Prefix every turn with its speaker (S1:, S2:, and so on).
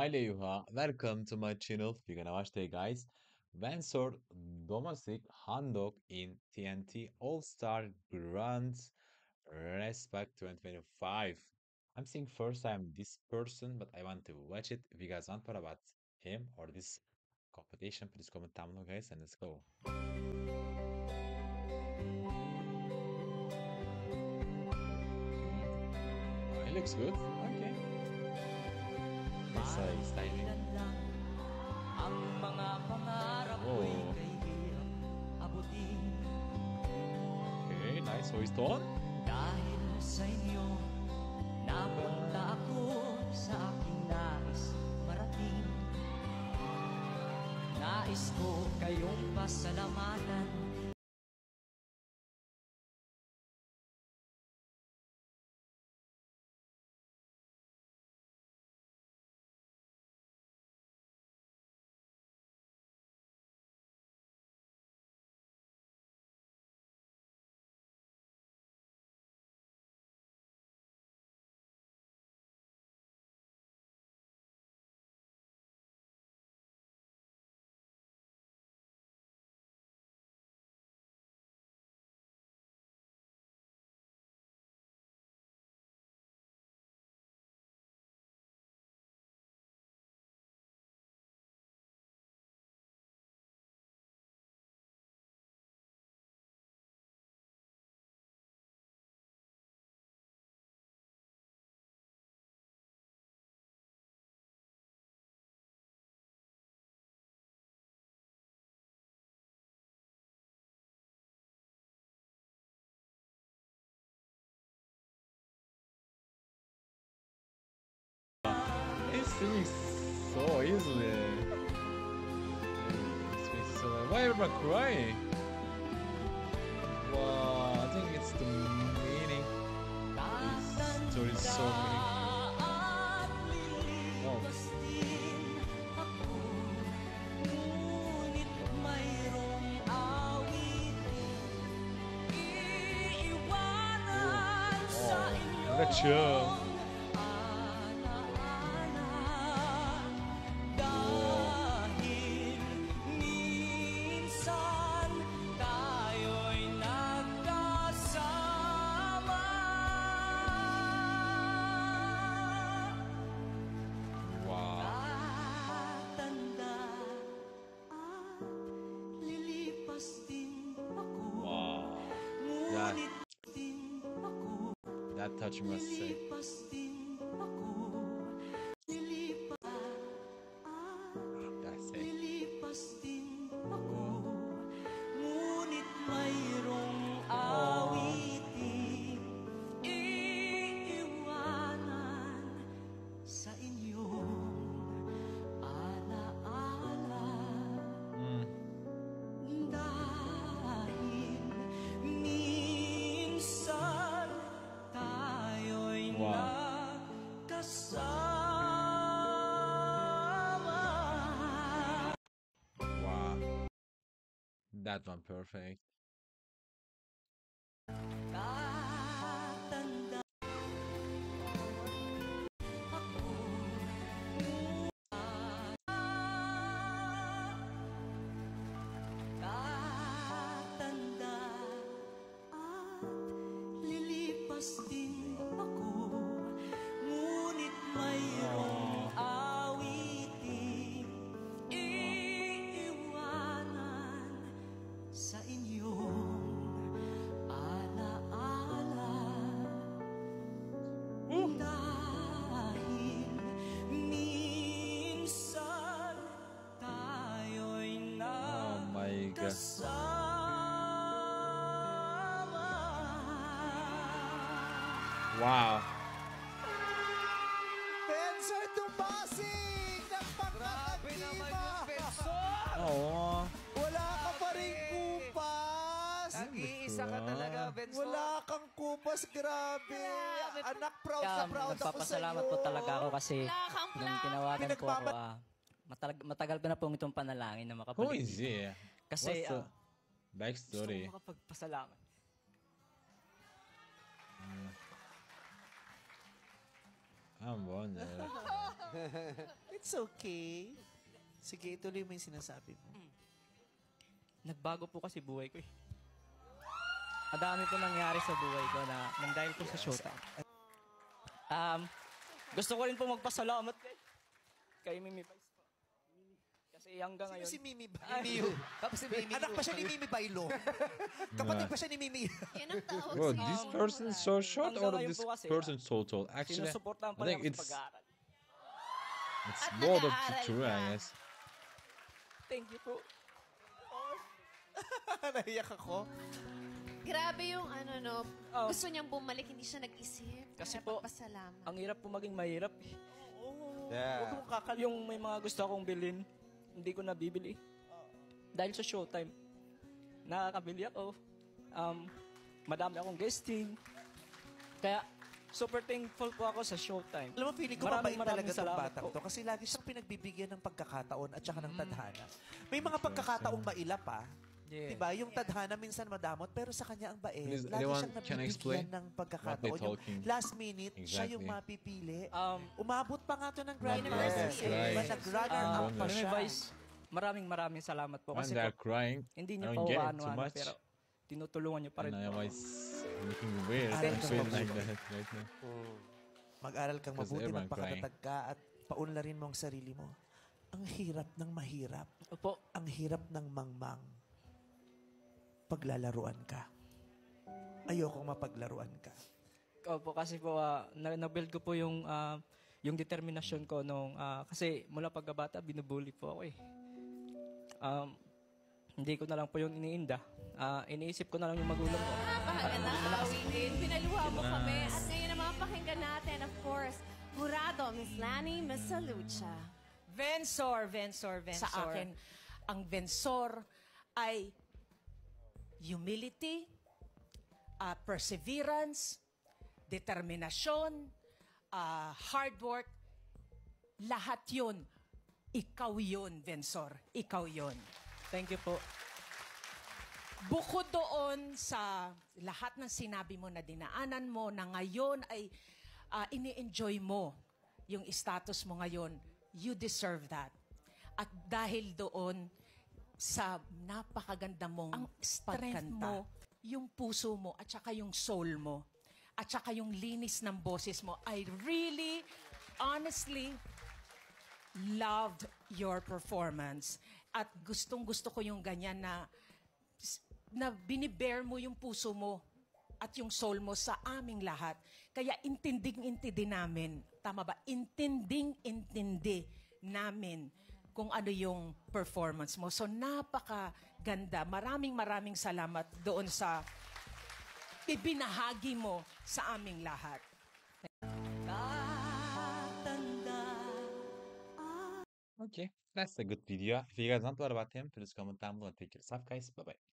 S1: Hi Leyuha, welcome to my channel. We're gonna watch today, guys. Vensor Domestic Handok in TNT All-Star Grand Respect 2025. I'm seeing first time this person, but I want to watch it. If you guys want more about him or this competition, please comment down below, guys, and let's go. Oh, he looks good. Okay. Nice styling.
S2: Ang mga pangarap ko'y kay hirap abutin.
S1: Okay, nice voice tone.
S2: Dahil sa inyo, napunta ako sa aking nais marating. Nais ko kayong pasalamatan.
S1: He's singing so easily. Why everyone crying? Wow, I think it's the meaning. This story is so meaning. Oh. Oh, that's chill. That touch must say. That's it. That one perfect. Wow.
S3: Vensor Tumasik!
S2: Grabe naman yung
S3: Napakatiba!
S1: Oh.
S3: Wala ka pa rin kupas!
S2: Nag-iisa ka talaga, Benson.
S3: Wala kang kupas, grabe! Anak, proud na proud ako sa
S4: Nagpapasalamat
S3: iyo!
S4: po talaga ako kasi nung tinawagan po ako, matagal ko na pong itong panalangin na makabalik.
S1: Who is he?
S4: Kasi
S1: What's the
S4: gusto
S1: backstory?
S4: ko makapagpasalamat.
S1: I'm wondering.
S3: It's okay. Sige, ituloy mo yung sinasabi mo.
S4: Nagbago po kasi buhay ko eh. Madami po nangyari sa buhay ko na nang dahil po sa Showtime. Gusto ko rin po magpasalamat kay Mimi Vice po. Kasi hanggang
S3: Sino
S4: ngayon,
S3: si Mimi
S2: Mimi.
S3: Bailo?
S2: Tapos si Mimi.
S3: Anak pa siya ni Mimi Bailo. Kapatid pa siya ni Mimi.
S2: Yan ang tawag
S1: Bro,
S2: sa
S1: this person is so short
S4: hanggang
S1: or
S4: ngayon
S1: this
S4: po kasi,
S1: person so tall? Actually,
S4: sinusuportahan pa
S1: I
S4: rin
S1: think
S4: ako sa pag-aaral.
S1: it's
S2: At
S1: both of
S2: nag-aaral
S1: the two, I
S2: ka.
S1: guess.
S4: Thank you po.
S3: Naiyak ako.
S2: Grabe yung ano, no.
S4: Oh.
S2: Gusto niyang bumalik, hindi siya nag-isip.
S4: Kasi
S2: Kaya
S4: po,
S2: magpasalamat.
S4: Ang hirap po maging mahirap eh.
S3: Yeah.
S4: Huwag mong yung may mga gusto akong bilhin, hindi ko nabibili. Dahil sa Showtime, nakakabili ako. Madami akong guesting. Kaya, super thankful po ako sa Showtime.
S3: Alam mo, feeling ko
S4: Maraming
S3: mabait talaga itong
S4: salamat
S3: batang
S4: po.
S3: to kasi lagi siyang pinagbibigyan ng pagkakataon at saka ng tadhana. May mga pagkakataong mailap pa.
S4: Yes.
S3: Diba? Yung tadhana minsan madamot pero sa kanya ang bait.
S1: Please,
S3: Lagi
S1: anyone
S3: siyang
S1: can
S3: nabibigyan
S1: explain
S3: ng
S1: what
S3: pagkakataon.
S1: they
S3: Yung
S1: talking?
S3: last minute, siya yung
S1: Exactly.
S3: mapipili.
S4: Um,
S3: Umabot pa nga to ng grand
S2: That's
S3: prize.
S1: right.
S3: Diba? Nag-runner-up pa
S1: Mimi
S3: siya.
S4: Vice, maraming salamat po.
S1: When
S4: Kasi
S1: they're
S4: po,
S1: crying,
S4: hindi
S1: I
S4: niyo
S1: don't
S4: pa
S1: get it
S4: ano
S1: too much.
S4: pero tinutulungan niyo pa rin
S1: And I
S4: po.
S1: was looking weird
S3: Aral
S1: to
S3: ka
S1: feel
S3: sa
S1: like
S3: mabuti.
S1: that right now.
S3: Mag-aral kang
S1: Because
S3: mabuti,
S1: everyone
S3: magpakatatag ka at paunlarin mo ang sarili mo. Ang hirap ng mahirap.
S4: Opo,
S3: Ang hirap ng mangmang. Paglalaruan ka. Ayokong mapaglaruan ka.
S4: opo kasi po na-build ko po yung determinasyon ko nung kasi mula pagkabata binubuli po ako eh. Hindi ko na lang po yung iniinda. Iniisip ko na lang yung magulang ko.
S5: Napakagandang awitin. Pinaluha mo kami. At ngayon naman pakinggan natin, of course, Jurado, Miss Lani, Miss Salucha.
S6: Vensor.
S5: Sa akin,
S6: Ang Vensor ay humility, perseverance, determinasyon, hard work. Lahat yun. Ikaw yun, Vensor. Ikaw yun.
S4: Thank you po.
S6: Bukod doon sa lahat ng sinabi mo na dinaanan mo, na ngayon ay ini-enjoy mo yung status mo ngayon, you deserve that. At dahil doon sa napakaganda mong
S5: Ang strength
S6: pagkanta,
S5: mo.
S6: yung puso mo at saka yung soul mo, at saka yung linis ng boses mo, I really, honestly, loved your performance. At gustong-gusto ko yung ganyan na binibear mo yung puso mo at yung soul mo sa aming lahat. Kaya intinding-intindi namin. Tama ba? Intinding-intindi namin kung ano yung performance mo. So napakaganda. Maraming salamat doon sa ibinahagi mo sa aming lahat.
S1: Okay, that's a good video. If you guys want to know about him, please comment down below and take care. Bye, guys. Bye bye.